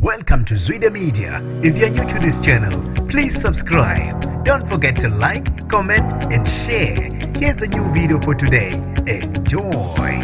Welcome to Zwida Media. If you're new to this channel, please subscribe. Don't forget to like, comment, and share. Here's a new video for today. Enjoy.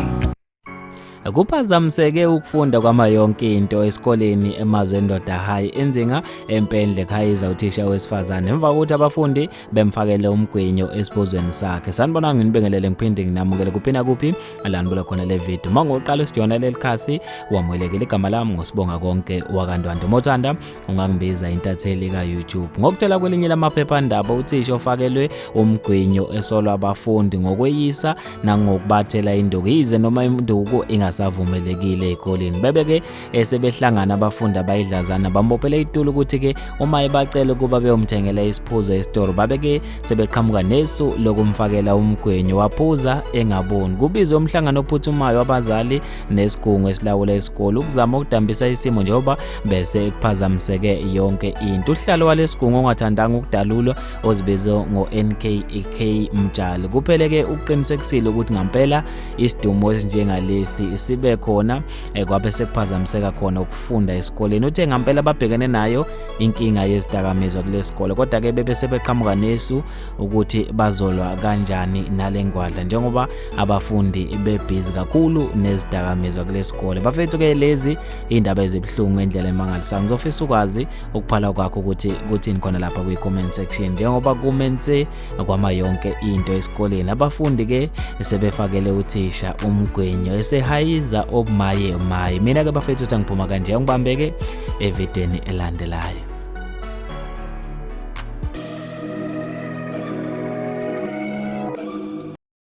Kuphazamiseke ukufunda kwama yonke into eskoleni emazweni Ndoda High Enzinga empendle Khayiza uthisha wesifazane emva kokuthi abafundi bemfakele umgwinyo esibuzweni sakhe. Sanibona nginibingelele ngiphinde nginamukele kuphina kuphi alanibula khona le video. Mangoqala sijona leli khasi wamwelekele igama lami ngosibonga konke wakandwande Mothanda ungangibiza intatheli ka YouTube. Ngokuthola kwelinye lamaphephandaba uthisha ofakelwe umgwinyo esolwa abafundi ngokweyisa nangokubathela induku ize noma induku savumelekile ekoleni bebeke sebehlangana abafundi abayidlazana bambophele itulo ukuthi ke uma ebacela kuba beyomthengela isiphuzo esitoro babeke sebeqhamuka nesu lokumfakela umgwenyo waphuza engaboni. Kubizwe umhlangano ophuthumayo abazali nesigungu esilawula isikole ukuzama ukudambisa isimo njengoba bese kuphazamiseke yonke into. Uhlalo walesigungu ongathandanga ukudalulwa ozibizo ngo-NKEK Mtshali kupheleke uqinisekisile ukuthi ngempela isidumo esinjengalesi sibe khona kwabe sekuphazamiseka khona ukufunda esikoleni. Uthe ngempela babhekene nayo inkinga yezidakamizwa kulesikole kodwa ke bebe sebeqhamuka nesu ukuthi bazolwa kanjani nalengwadla njengoba abafundi bebhizi kakhulu nezidakamizwa kulesikole. Bafethu ke lezi indaba ezibhlungu ngendlela emangalisayo. Ngizofisa ukwazi ukuphala kwakho ukuthi kuthini khona lapha kwi comment section njengoba Kume Nse kwama yonke into esikoleni. Abafundi ke sebefakele uthisha umgwenyo esehayiza obumaye. Mina ke bafethu sangiphuma kanje ngibambeke evidweni elandelayo.